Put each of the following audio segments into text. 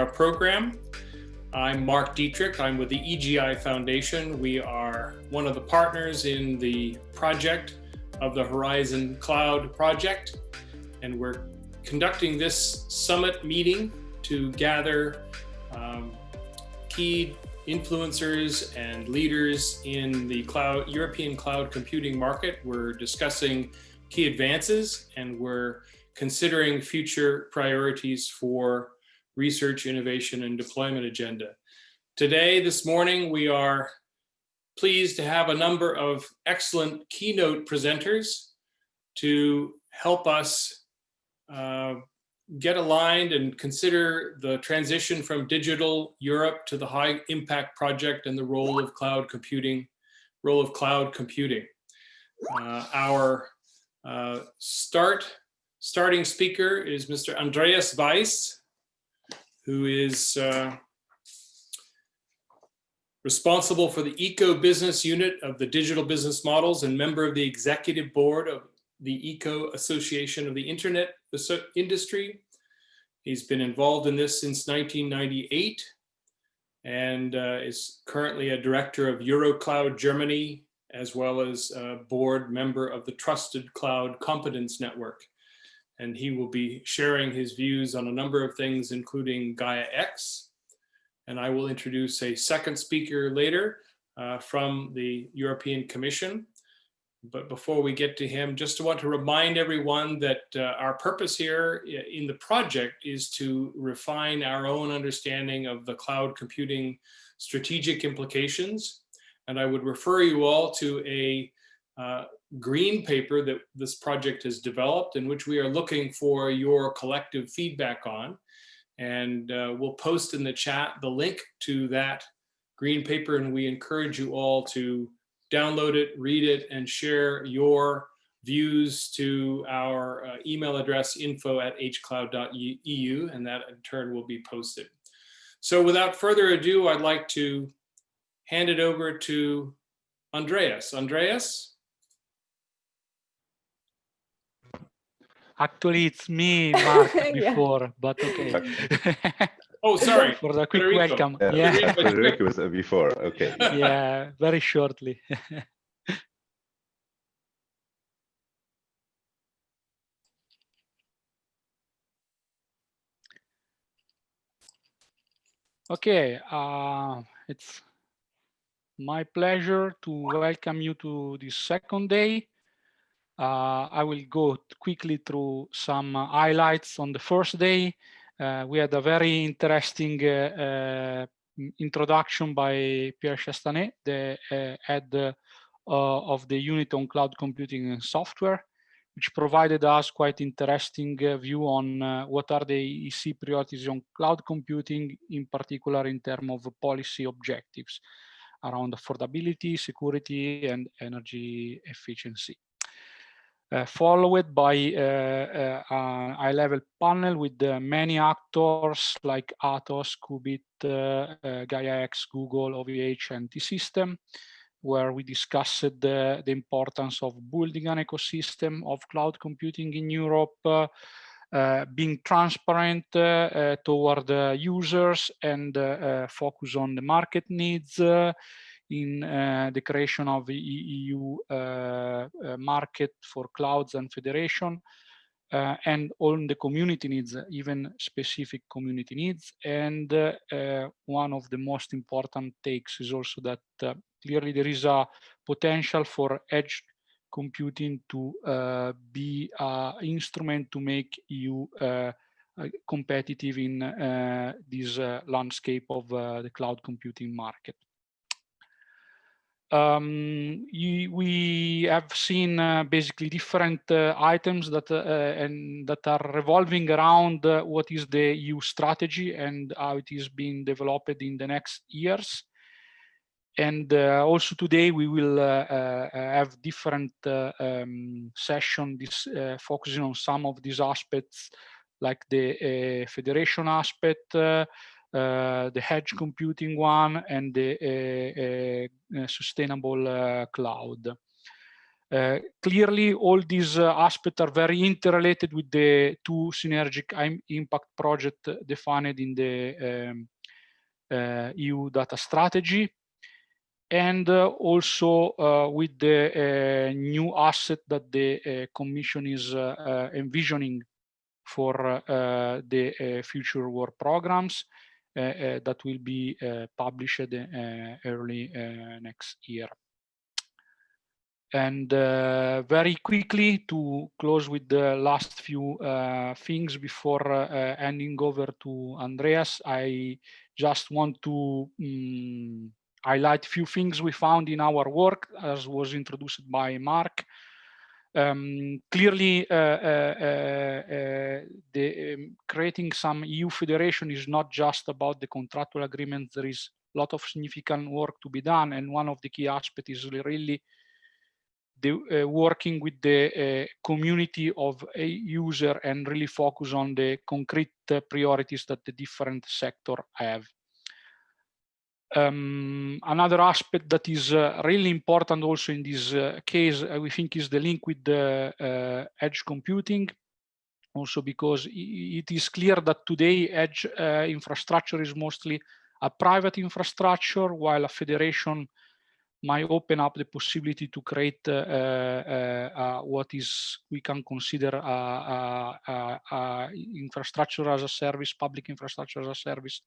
our program. I'm Mark Dietrich. I'm with the EGI Foundation. We are one of the partners in the project of the Horizon Cloud project, and we're conducting this summit meeting to gather key influencers and leaders in the European cloud computing market. We're discussing key advances, and we're considering future priorities for research, innovation, and deployment agenda. Today, this morning, we are pleased to have a number of excellent keynote presenters to help us get aligned and consider the transition from digital Europe to the high impact project and the role of cloud computing. Our starting speaker is Mr. Andreas Weiss, who is responsible for the Eco Business Unit of the Digital Business Models and member of the Executive Board of the Eco Association of the Internet Industry. He's been involved in this since 1998 and is currently a director of EuroCloud Germany, as well as a board member of the Trusted Cloud Competence Network. And he will be sharing his views on a number of things, including Gaia-X. And I will introduce a second speaker later from the European Commission. But before we get to him, just want to remind everyone that our purpose here in the project is to refine our own understanding of the cloud computing strategic implications. And I would refer you all to a green paper that this project has developed, in which we are looking for your collective feedback on. And we'll post in the chat the link to that green paper, and we encourage you all to download it, read it, and share your views to our email address, info@hcloud.eu, and that in turn will be posted. So without further ado, I'd like to hand it over to Andreas. Andreas? Actually, it's me, Mark, before, but okay. Oh, sorry. For the quick Federico. welcome. Yeah, Federico was before, okay. Yeah, very shortly. Okay, it's my pleasure to welcome you to this second day. I will go quickly through some highlights on the first day. We had a very interesting introduction by Pierre Chastanet, the head of the unit on cloud computing and software, which provided us quite interesting view on what are the EC priorities on cloud computing, in particular in terms of policy objectives around affordability, security, and energy efficiency. Followed by a high-level panel with many actors like Atos, Qubit, Gaia-X, Google, OVH, and T-System, where we discussed the importance of building an ecosystem of cloud computing in Europe, being transparent toward the users, and focus on the market needs, in the creation of the EU market for clouds and federation, and on the community needs, even specific community needs. And one of the most important takes is also that clearly there is a potential for edge computing to be an instrument to make EU competitive in this landscape of the cloud computing market. We have seen basically different items that are revolving around what is the EU strategy and how it is being developed in the next years. And also today we will have different sessions focusing on some of these aspects, like the federation aspect, the edge computing one, and the sustainable cloud. Clearly, all these aspects are very interrelated with the two synergic impact projects defined in the EU data strategy, and also with the new asset that the Commission is envisioning for the future work programs that will be published early next year. And very quickly, to close with the last few things before handing over to Andreas, I just want to highlight a few things we found in our work, as was introduced by Mark. Clearly, creating some EU federation is not just about the contractual agreements. There is a lot of significant work to be done, and one of the key aspects is really the working with the community of a user and really focus on the concrete priorities that the different sector have. Another aspect that is really important also in this case, we think, is the link with the edge computing. Also because it is clear that today edge infrastructure is mostly a private infrastructure, while a federation might open up the possibility to create what is we can consider infrastructure as a service, public infrastructure as a service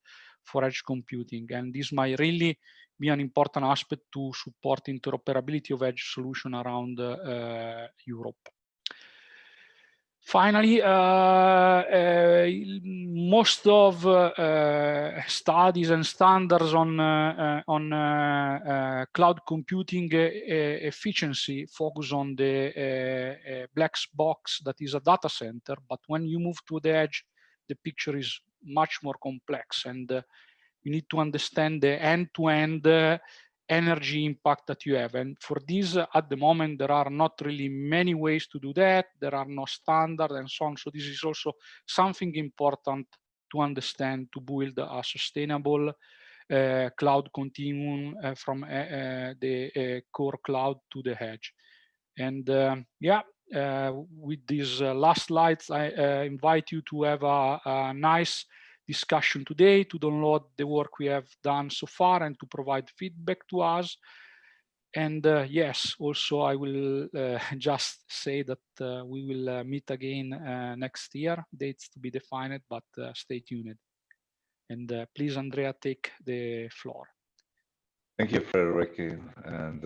for edge computing. And this might really be an important aspect to support interoperability of edge solution around Europe. Finally, most of studies and standards on cloud computing efficiency focus on the black box that is a data center. But when you move to the edge, the picture is much more complex, and you need to understand the end-to-end energy impact that you have. And for this, at the moment, there are not really many ways to do that. There are no standards and so on. So this is also something important to understand to build a sustainable cloud continuum from the core cloud to the edge. And with these last slides, I invite you to have a nice discussion today, to download the work we have done so far and to provide feedback to us. And yes, also I will just say that we will meet again next year, dates to be defined, but stay tuned. And please, Andrea, take the floor. Thank you, Federico. And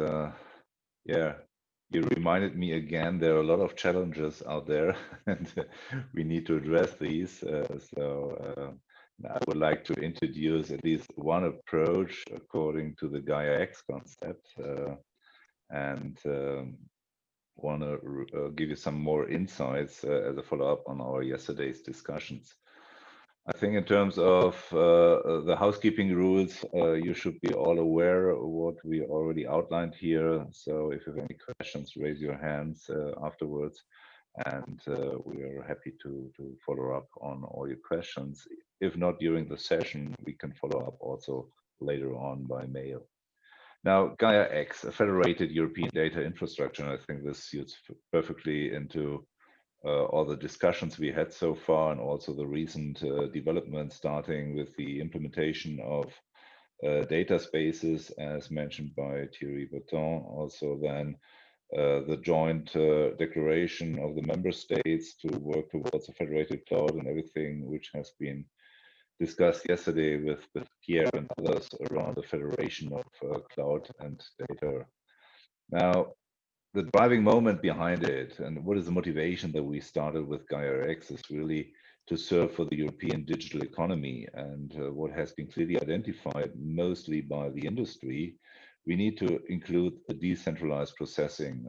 yeah, you reminded me again, there are a lot of challenges out there and we need to address these. I would like to introduce at least one approach according to the Gaia-X concept, and want to give you some more insights as a follow-up on our yesterday's discussions. I think in terms of the housekeeping rules, you should be all aware of what we already outlined here. So if you have any questions, raise your hands afterwards. And we are happy to follow up on all your questions. If not during the session, we can follow up also later on by mail. Now, Gaia-X, a federated European data infrastructure, and I think this suits perfectly into all the discussions we had so far, and also the recent developments, starting with the implementation of data spaces, as mentioned by Thierry Breton, also then the joint declaration of the member states to work towards a federated cloud, and everything which has been discussed yesterday with Pierre and others around the federation of cloud and data. Now, the driving moment behind it, and what is the motivation that we started with Gaia-X, is really to serve for the European digital economy. And what has been clearly identified mostly by the industry, we need to include a decentralized processing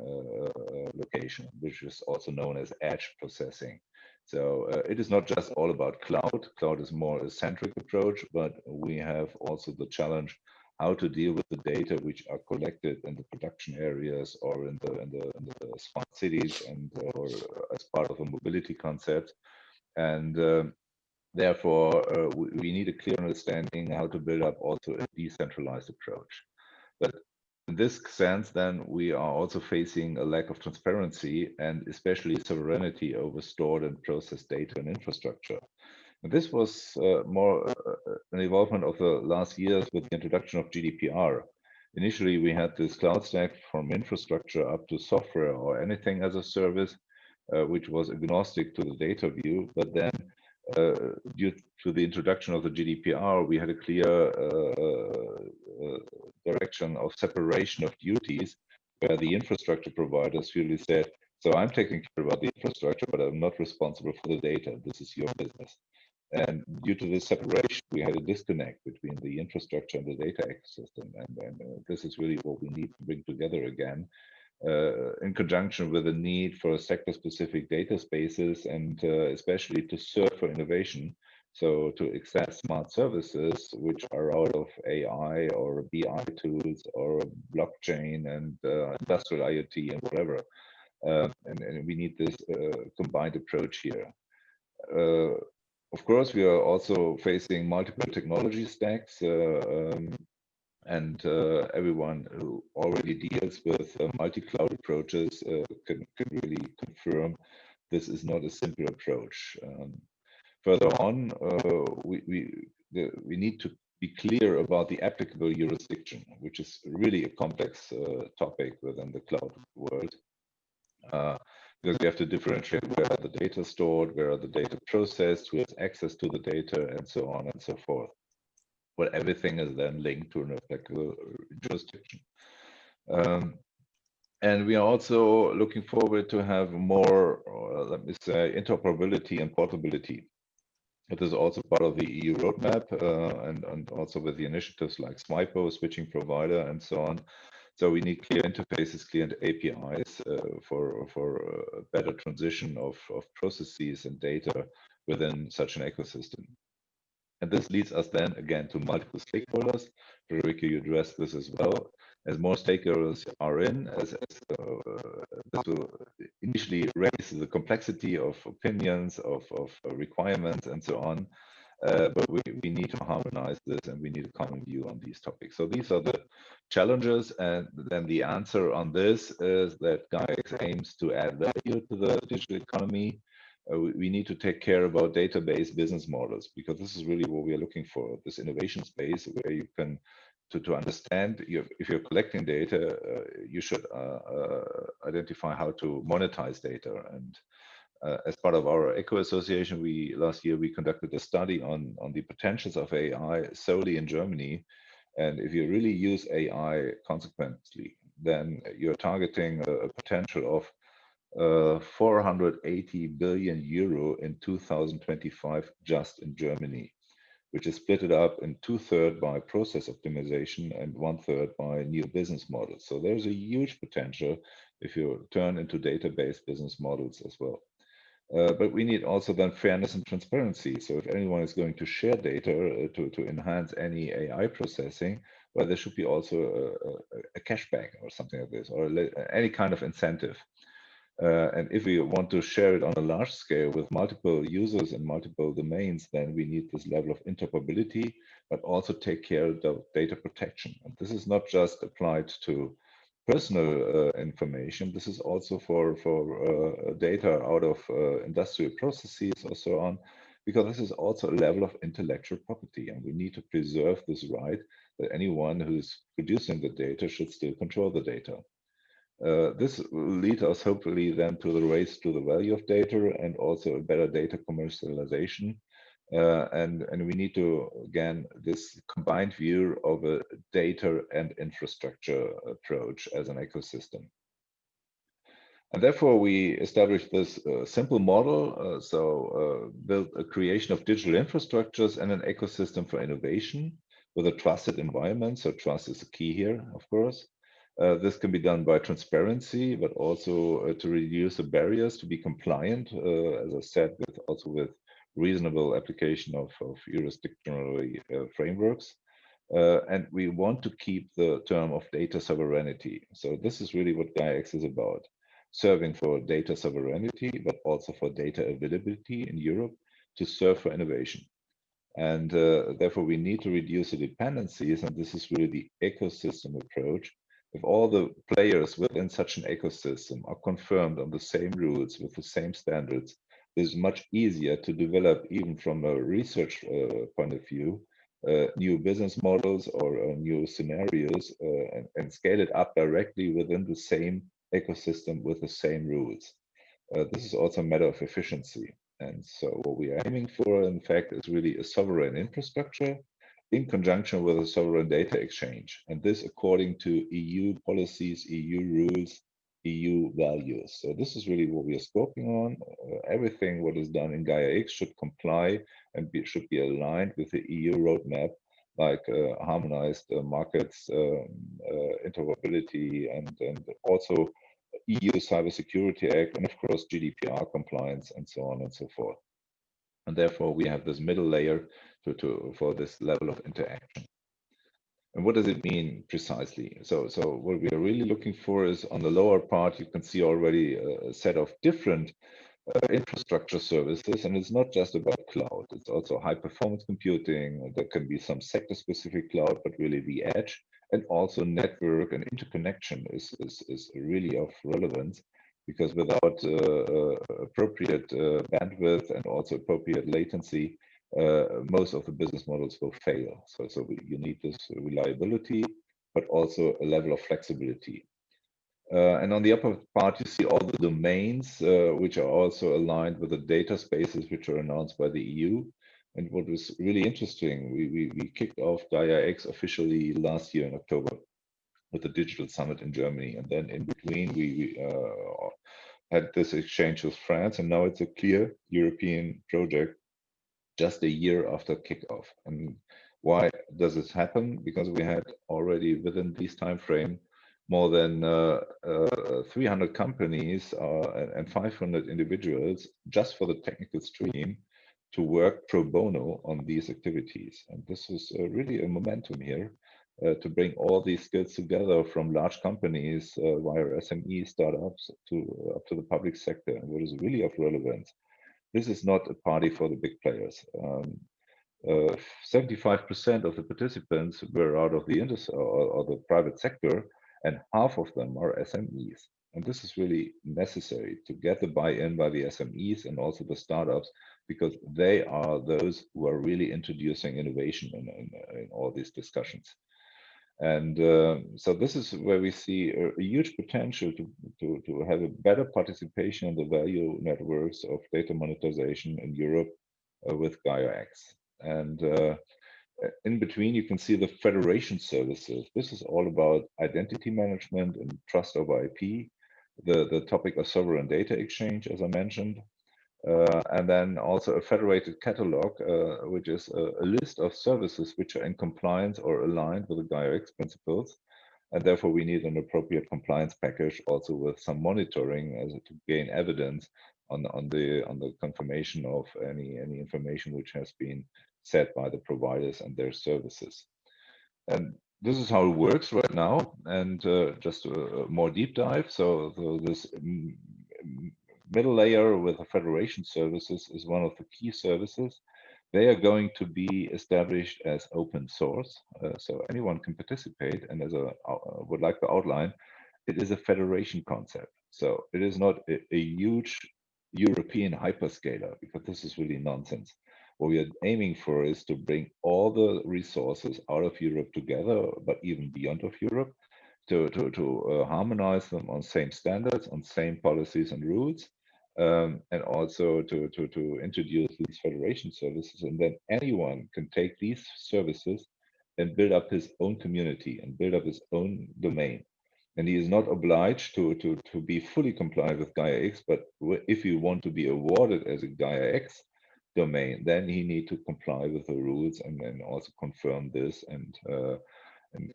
location, which is also known as edge processing. So it is not just all about cloud. Cloud is more a centric approach, but we have also the challenge how to deal with the data which are collected in the production areas or in the smart cities, and or as part of a mobility concept. And therefore, we need a clear understanding how to build up also a decentralized approach. But In this sense, then, we are also facing a lack of transparency and especially sovereignty over stored and processed data and infrastructure. And this was more an evolvement of the last years with the introduction of GDPR. Initially, we had this cloud stack from infrastructure up to software or anything as a service, which was agnostic to the data view. But then, due to the introduction of the GDPR, we had a clear direction of separation of duties, where the infrastructure providers really said, so I'm taking care about the infrastructure, but I'm not responsible for the data. This is your business. And due to this separation, we had a disconnect between the infrastructure and the data ecosystem. And this is really what we need to bring together again, in conjunction with the need for sector-specific data spaces and especially to serve for innovation. So to access smart services, which are out of AI or BI tools or blockchain and industrial IoT and whatever. And we need this combined approach here. Of course, we are also facing multiple technology stacks, and everyone who already deals with multi-cloud approaches can really confirm this is not a simple approach. Further on, we need to be clear about the applicable jurisdiction, which is really a complex topic within the cloud world. Because we have to differentiate where are the data stored, where are the data processed, who has access to the data, and so on and so forth. But everything is then linked to an applicable jurisdiction. And we are also looking forward to have more, let me say, interoperability and portability. It is also part of the EU roadmap and also with the initiatives like SMIPO, switching provider, and so on. So we need clear interfaces, clear APIs for a better transition of processes and data within such an ecosystem. And this leads us then again to multiple stakeholders. Federico, you addressed this as well. As more stakeholders are in, this will initially raise the complexity of opinions, of requirements, and so on. But we need to harmonize this, and we need a common view on these topics. So these are the challenges, and then the answer on this is that Gaia-X aims to add value to the digital economy. We need to take care about database business models, because this is really what we are looking for, this innovation space where you can, to understand, if you're collecting data, you should identify how to monetize data. And as part of our Eco Association, last year we conducted a study on the potentials of AI solely in Germany. And if you really use AI consequently, then you're targeting a potential of 480 billion euro in 2025 just in Germany, which is split up in 2/3 by process optimization and 1/3 by new business models. So there's a huge potential if you turn into database business models as well. But we need also then fairness and transparency. So if anyone is going to share data to enhance any AI processing, well, there should be also a cashback or something like this, or any kind of incentive. And if we want to share it on a large scale with multiple users and multiple domains, then we need this level of interoperability, but also take care of the data protection. And this is not just applied to personal information. This is also for data out of industrial processes or so on, because this is also a level of intellectual property, and we need to preserve this right that anyone who's producing the data should still control the data. This will lead us hopefully then to the race to the value of data and also a better data commercialization. And we need to, again, this combined view of a data and infrastructure approach as an ecosystem. And therefore, we established this simple model. Build a creation of digital infrastructures and an ecosystem for innovation with a trusted environment. So trust is the key here, of course. This can be done by transparency, but also to reduce the barriers to be compliant, as I said, with reasonable application of jurisdictional frameworks. And we want to keep the term of data sovereignty. So this is really what Gaia-X is about, serving for data sovereignty, but also for data availability in Europe to serve for innovation. And therefore, we need to reduce the dependencies, and this is really the ecosystem approach If all the players within such an ecosystem are confirmed on the same rules with the same standards, it's much easier to develop, even from a research point of view, new business models or new scenarios and scale it up directly within the same ecosystem with the same rules. This is also a matter of efficiency. And so what we are aiming for, in fact, is really a sovereign infrastructure in conjunction with a sovereign data exchange. And this according to EU policies, EU rules, EU values. So this is really what we are scoping on. Everything what is done in Gaia-X should comply and should be aligned with the EU roadmap, like harmonized markets, interoperability, and also EU Cybersecurity Act, and of course GDPR compliance, and so on and so forth. And therefore, we have this middle layer for this level of interaction. And what does it mean precisely? So what we are really looking for is on the lower part, you can see already a set of different infrastructure services, and it's not just about cloud. It's also high performance computing. There can be some sector specific cloud, but really the edge, and also network and interconnection is really of relevance, because without appropriate bandwidth and also appropriate latency, most of the business models will fail. So you need this reliability, but also a level of flexibility. And on the upper part, you see all the domains, which are also aligned with the data spaces, which are announced by the EU. And what was really interesting, we kicked off Gaia-X officially last year in October with the Digital Summit in Germany. And then in between, we had this exchange with France, and now it's a clear European project just a year after kickoff. And why does this happen? Because we had already within this time frame more than 300 companies and 500 individuals just for the technical stream to work pro bono on these activities. And this is really a momentum here to bring all these skills together, from large companies via SME startups up to the public sector. And what is really of relevance, this is not a party for the big players. 75% of the participants were out of the industry or the private sector, and half of them are SMEs. And this is really necessary to get the buy-in by the SMEs and also the startups, because they are those who are really introducing innovation in all these discussions. And so this is where we see a huge potential to have a better participation in the value networks of data monetization in Europe with Gaia-X. And in between, you can see the federation services. This is all about identity management and trust over IP, the topic of sovereign data exchange, as I mentioned, and then also a federated catalog, which is a list of services which are in compliance or aligned with the Gaia-X principles. And therefore, we need an appropriate compliance package, also with some monitoring as to gain evidence on the confirmation of any information which has been set by the providers and their services. And this is how it works right now. And just a more deep dive. So this middle layer with the federation services is one of the key services. They are going to be established as open source, so anyone can participate. And as I would like to outline, it is a federation concept. So it is not a huge European hyperscaler, because this is really nonsense. What we are aiming for is to bring all the resources out of Europe together, but even beyond of Europe, to harmonize them on same standards, on same policies and rules, and also to introduce these federation services. And then anyone can take these services and build up his own community and build up his own domain. And he is not obliged to be fully compliant with Gaia-X, but if you want to be awarded as a Gaia-X domain, then he need to comply with the rules and then also confirm this and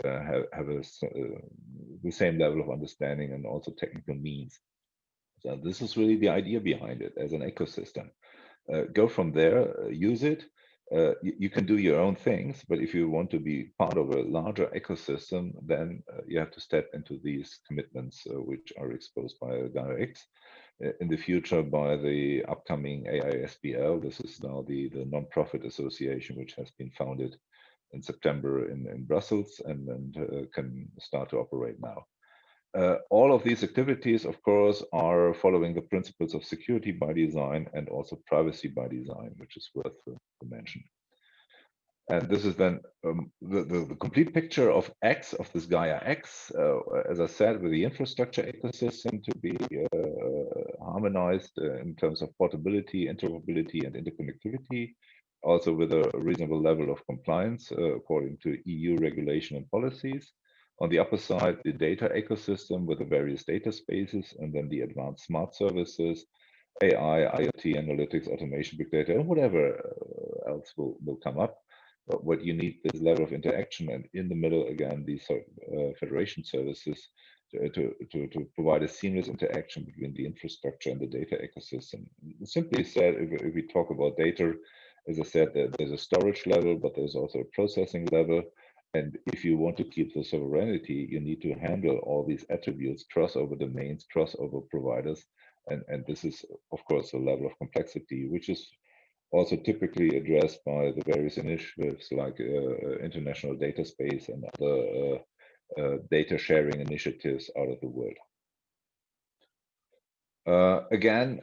have the same level of understanding and also technical means. So this is really the idea behind it as an ecosystem. Go from there, use it. You can do your own things, but if you want to be part of a larger ecosystem, then you have to step into these commitments, which are exposed by Gaia-X. In the future, by the upcoming AISBL, this is now the non-profit association which has been founded in September in Brussels, and can start to operate now. All of these activities, of course, are following the principles of security by design and also privacy by design, which is worth to mention. And this is then the complete picture of X, of this Gaia-X, as I said, with the infrastructure ecosystem to be harmonized in terms of portability, interoperability, and interconnectivity, also with a reasonable level of compliance according to EU regulation and policies. On the upper side, the data ecosystem with the various data spaces, and then the advanced smart services, AI, IoT, analytics, automation, big data, and whatever else will come up. But what you need is level of interaction, and in the middle, again, these federation services to provide a seamless interaction between the infrastructure and the data ecosystem. Simply said, if we talk about data, as I said, there's a storage level, but there's also a processing level. And if you want to keep the sovereignty, you need to handle all these attributes, crossover domains, crossover providers. And this is, of course, a level of complexity, which is also typically addressed by the various initiatives like international data space and other data sharing initiatives out of the world. Again,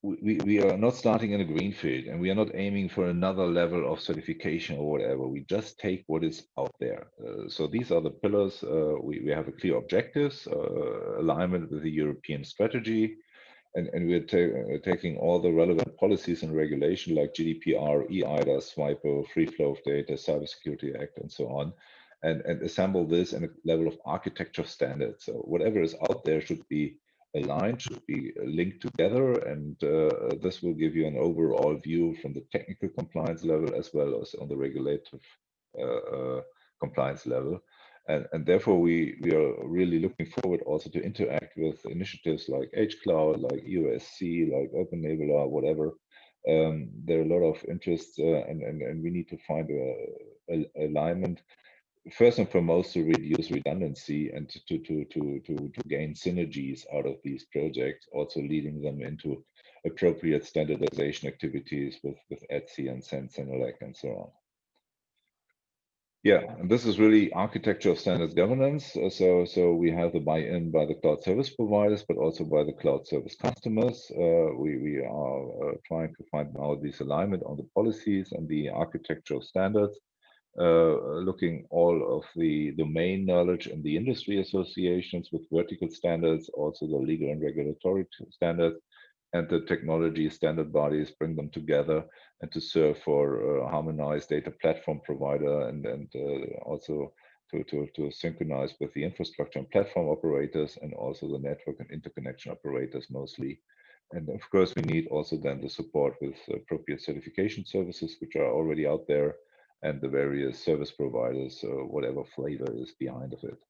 we are not starting in a green field, and we are not aiming for another level of certification or whatever. We just take what is out there. So these are the pillars. We have a clear objectives, alignment with the European strategy, and we're taking all the relevant policies and regulation like GDPR, eIDAS, SWIPO, Free Flow of Data, Cybersecurity Act, and so on, and assemble this in a level of architecture standards. So whatever is out there should be aligned, should be linked together, and this will give you an overall view from the technical compliance level as well as on the regulative compliance level. And therefore, we are really looking forward also to interact with initiatives like EuroCloud, like EOSC, like OpenEnabler, whatever. There are a lot of interests, and we need to find a alignment. First and foremost, to reduce redundancy and to gain synergies out of these projects, also leading them into appropriate standardization activities with ETSI and SYNERGIC and so on. Yeah, and this is really architecture of standards governance. So we have the buy-in by the cloud service providers, but also by the cloud service customers. We are trying to find now this alignment on the policies and the architecture of standards, looking all of the domain knowledge and the industry associations with vertical standards, also the legal and regulatory standards, and the technology standard bodies, bring them together and to serve for a harmonized data platform provider, and also to synchronize with the infrastructure and platform operators, and also the network and interconnection operators mostly. And of course, we need also then the support with appropriate certification services, which are already out there, and the various service providers, whatever flavor is behind of it.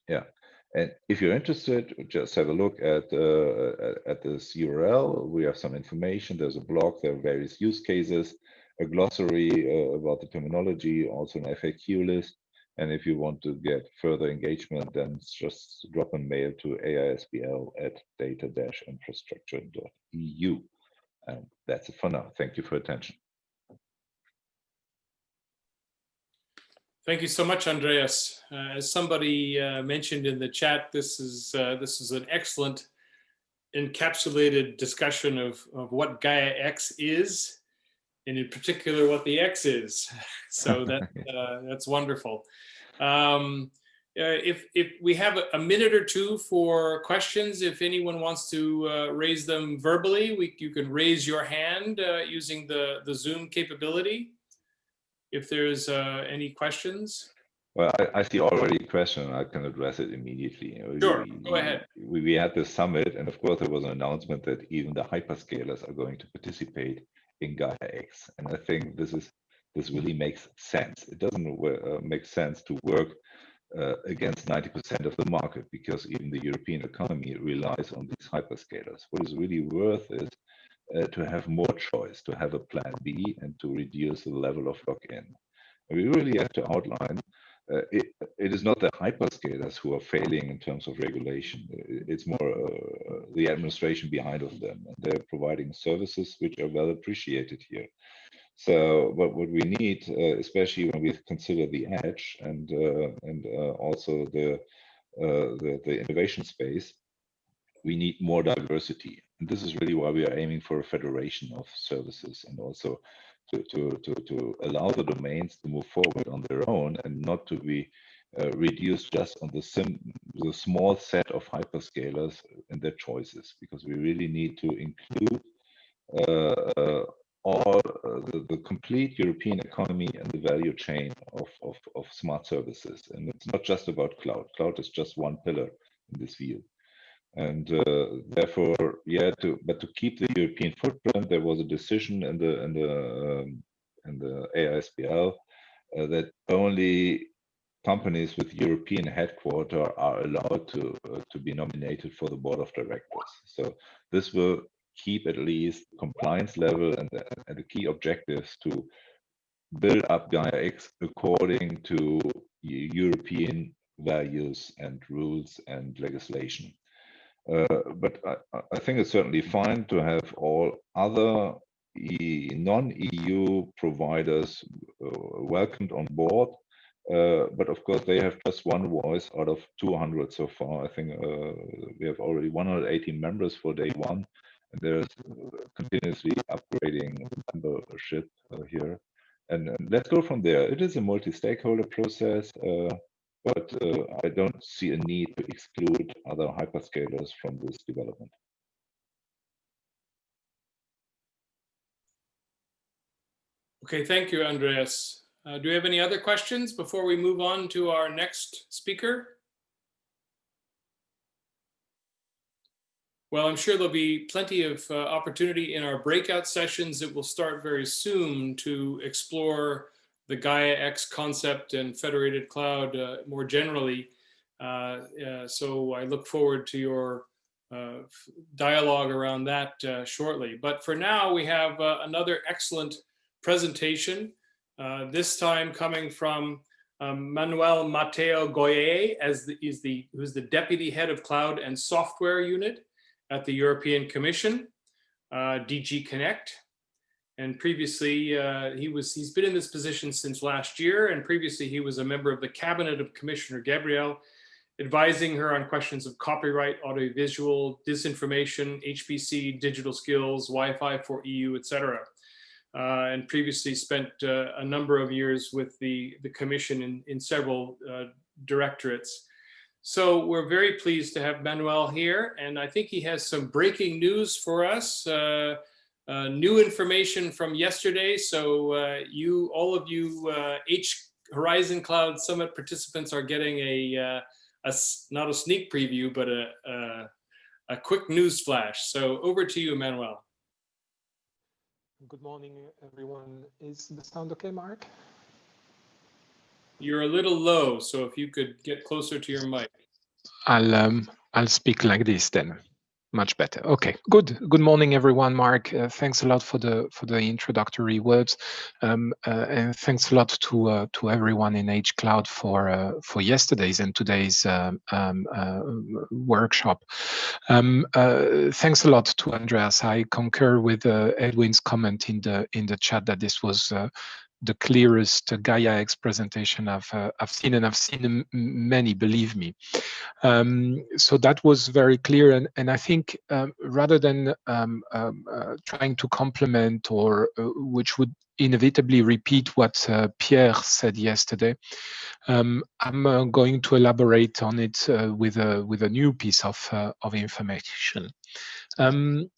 Yeah. And if you're interested, just have a look at this URL. We have some information. There's a blog. There are various use cases, a glossary about the terminology, also an FAQ list. And if you want to get further engagement, then just drop a mail to aispl@data-infrastructure.eu. And that's it for now. Thank you for your attention. Thank you so much, Andreas. As somebody mentioned in the chat, this is an excellent encapsulated discussion of what Gaia-X is, and in particular what the X is. So that's wonderful. If we have a minute or two for questions, if anyone wants to raise them verbally, you can raise your hand using the Zoom capability. If there's any questions. Well, I see already a question. I can address it immediately. Sure, go ahead. We had this summit, and of course there was an announcement that even the hyperscalers are going to participate in Gaia-X. And I think this really makes sense. It doesn't make sense to work against 90% of the market, because even the European economy relies on these hyperscalers. What is really worth is to have more choice, to have a plan B, and to reduce the level of lock-in. We really have to outline, it is not the hyperscalers who are failing in terms of regulation. It's more the administration behind of them. And they're providing services which are well appreciated here. So what we need, especially when we consider the edge and also the innovation space, we need more diversity. And this is really why we are aiming for a federation of services, and also to allow the domains to move forward on their own and not to be reduced just on the small set of hyperscalers and their choices, because we really need to include all the complete European economy and the value chain of smart services. And it's not just about cloud. Cloud is just one pillar in this view. And therefore, yeah, but to keep the European footprint, there was a decision in the AISBL that only companies with European headquarters are allowed to be nominated for the board of directors. So this will keep at least compliance level and the key objectives to build up Gaia-X according to European values and rules and legislation. But I think it's certainly fine to have all other non-EU providers welcomed on board. But of course, they have just one voice out of 200 so far. I think we have already 118 members for day one. And there's continuously upgrading membership here. And let's go from there. It is a multi-stakeholder process. But I don't see a need to exclude other hyperscalers from this development. Okay, thank you, Andreas. Do we have any other questions before we move on to our next speaker? Well, I'm sure there'll be plenty of opportunity in our breakout sessions that will start very soon to explore the Gaia-X concept and federated cloud more generally. So I look forward to your dialogue around that shortly. But for now, we have another excellent presentation, this time coming from Manuel Mateo Goye, who's the Deputy Head of Cloud and Software Unit at the European Commission, DG Connect. And previously, he's been in this position since last year, and previously he was a member of the cabinet of Commissioner Gabriel, advising her on questions of copyright, audiovisual, disinformation, HPC, digital skills, Wi-Fi for EU, etc. And previously spent a number of years with the Commission in several directorates. So we're very pleased to have Manuel here, and I think he has some breaking news for us. New information from yesterday. So all of you Horizon Cloud Summit participants are getting not a sneak preview, but a quick news flash. So over to you, Manuel. Good morning, everyone. Is the sound okay, Mark? You're a little low, so if you could get closer to your mic. I'll speak like this then. Much better. Okay, good. Good morning, everyone. Mark, thanks a lot for the introductory words, and thanks a lot to everyone in EuroCloud for yesterday's and today's workshop. Thanks a lot to Andreas. I concur with Edwin's comment in the chat that this was the clearest Gaia-X presentation I've seen, and I've seen many, believe me. So that was very clear, and I think rather than trying to complement or which would inevitably repeat what Pierre said yesterday, I'm going to elaborate on it with a new piece of information. But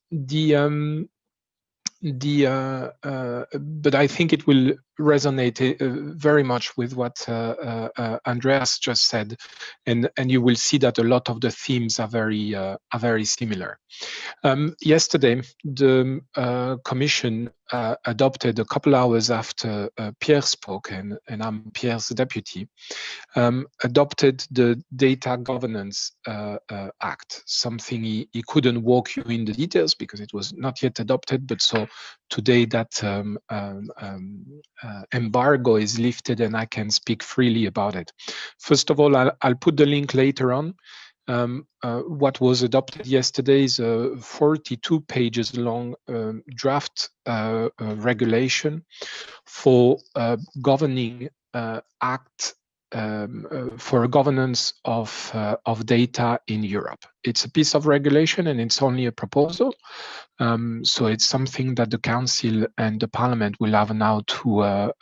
I think it will resonate very much with what Andreas just said, and you will see that a lot of the themes are very similar. Yesterday, the Commission adopted a couple hours after Pierre spoke, and I'm Pierre's deputy, adopted the Data Governance Act, something he couldn't walk you in the details because it was not yet adopted, but so today that embargo is lifted and I can speak freely about it. First of all, I'll put the link later on. what was adopted yesterday is a 42 pages long draft regulation for governing act for a governance of data in Europe. It's a piece of regulation and it's only a proposal. So it's something that the Council and the Parliament will have now to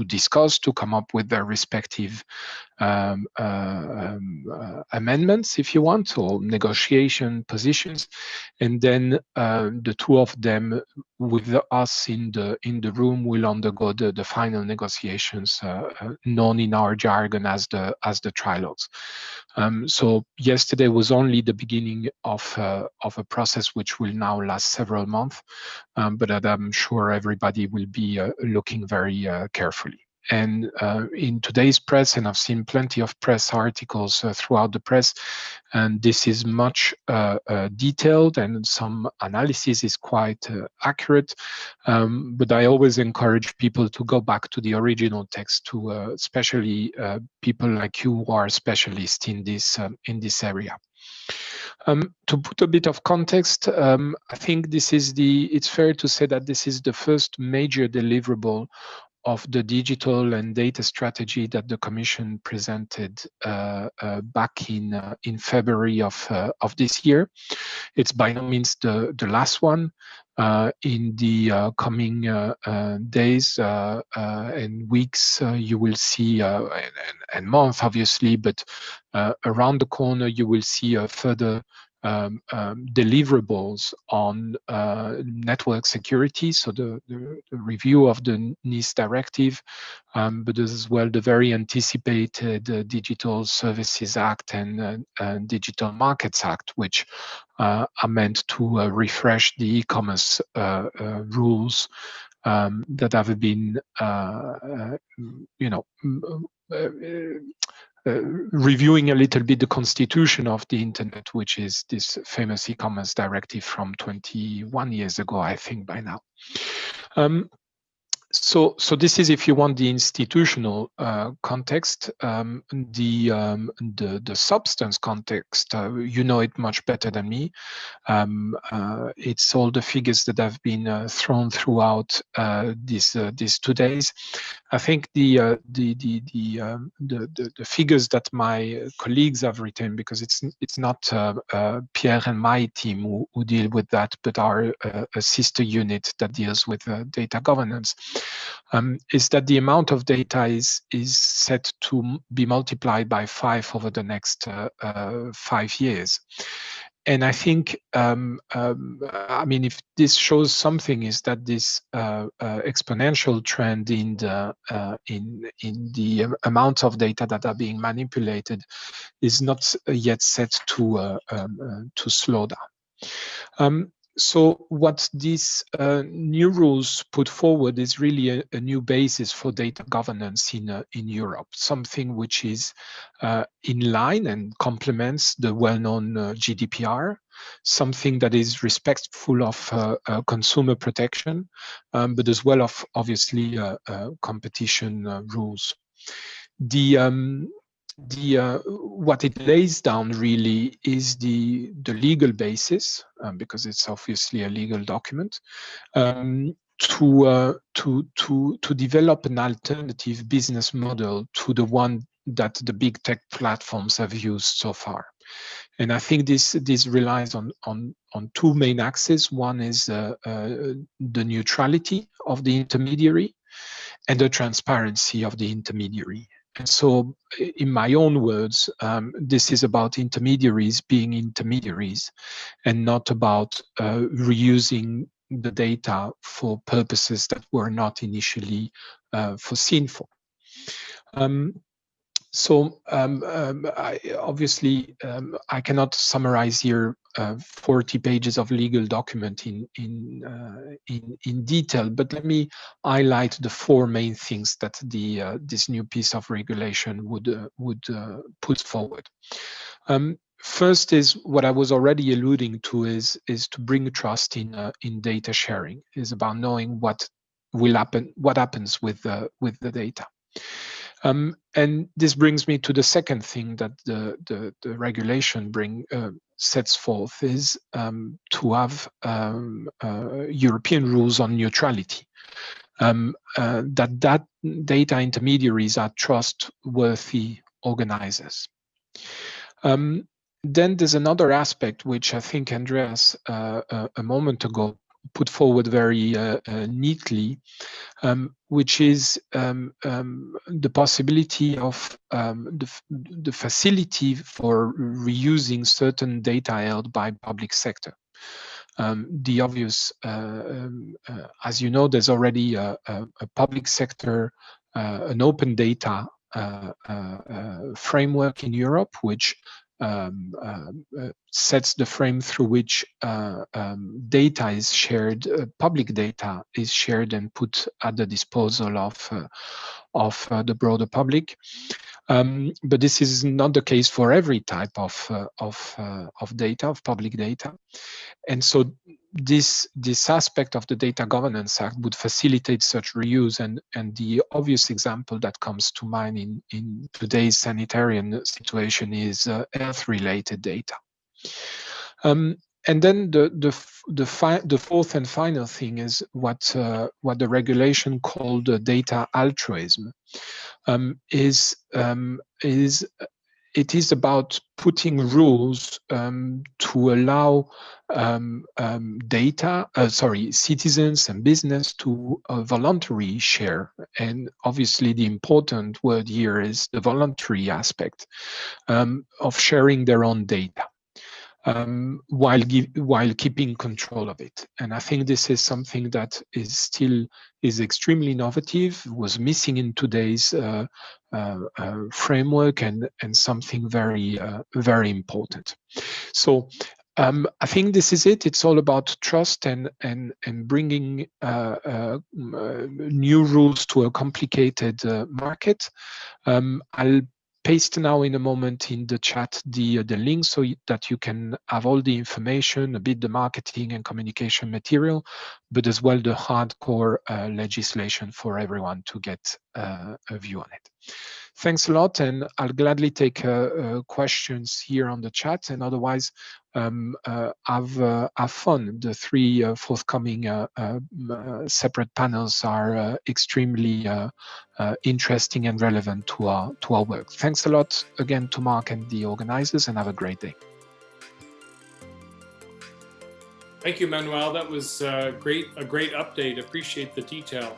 discuss, to come up with their respective amendments, if you want, or negotiation positions, and then the two of them with us in the room will undergo the final negotiations, known in our jargon as the trilogues. So yesterday was only the beginning of a process which will now last several months, but that I'm sure everybody will be looking very carefully. And in today's press, and I've seen plenty of press articles throughout the press, and this is much detailed, and some analysis is quite accurate. But I always encourage people to go back to the original text, to especially people like you who are specialists in this area. To put a bit of context, I think this is it's fair to say that this is the first major deliverable of the digital and data strategy that the Commission presented back in February of this year. It's by no means the last one. In the coming days and weeks, you will see, and months obviously, but around the corner you will see further deliverables on network security, so the review of the NIS directive, but as well the very anticipated Digital Services Act and Digital Markets Act, which are meant to refresh the e-commerce rules that have been, reviewing a little bit the constitution of the internet, which is this famous e-commerce directive from 21 years ago, I think by now. So this is, if you want, the institutional context. The substance context, you know it much better than me. It's all the figures that have been thrown throughout these 2 days. I think the figures that my colleagues have written, because it's not Pierre and my team who deal with that, but our a sister unit that deals with data governance, is that the amount of data is set to be multiplied by 5 over the next 5 years. And I think, I mean, if this shows something, is that this exponential trend in the amount of data that are being manipulated is not yet set to slow down. So what these new rules put forward is really a new basis for data governance in Europe, something which is in line and complements the well-known GDPR, something that is respectful of consumer protection, but as well of obviously competition rules. What it lays down really is the legal basis, because it's obviously a legal document, to develop an alternative business model to the one that the big tech platforms have used so far. And I think this relies on 2 main axes. One is the neutrality of the intermediary and the transparency of the intermediary. And so, in my own words, this is about intermediaries being intermediaries and not about reusing the data for purposes that were not initially foreseen for. Obviously, I cannot summarize here 40 pages of legal document in detail, but let me highlight the 4 main things that this new piece of regulation would put forward. First is what I was already alluding to, is to bring trust in data sharing. Is about knowing what will happen, what happens with the data. And this brings me to the second thing that the regulation sets forth is to have European rules on neutrality. That data intermediaries are trustworthy organizers. Then there's another aspect which I think Andreas a moment ago put forward very neatly, which is the possibility of the facility for reusing certain data held by public sector. The obvious, as you know, there's already a public sector, an open data framework in Europe, which sets the frame through which data is shared, public data is shared and put at the disposal of the broader public. But this is not the case for every type of data, of public data. And so this aspect of the Data Governance Act would facilitate such reuse. And the obvious example that comes to mind in today's sanitarian situation is health-related data. And then the fourth and final thing is what the regulation called data altruism. It is about putting rules to allow citizens and business to voluntarily share. And obviously the important word here is the voluntary aspect of sharing their own data. While keeping control of it. And I think this is something that is extremely innovative, was missing in today's framework, and something very, very important. So I think this is it. It's all about trust and bringing new rules to a complicated market. I'll paste now in a moment in the chat the link so that you can have all the information, a bit the marketing and communication material, but as well the hardcore legislation for everyone to get a view on it. Thanks a lot, and I'll gladly take questions here on the chat, and otherwise have fun. The three forthcoming separate panels are extremely interesting and relevant to our work. Thanks a lot again to Mark and the organizers, and have a great day. Thank you, Manuel. That was a great update. Appreciate the detail.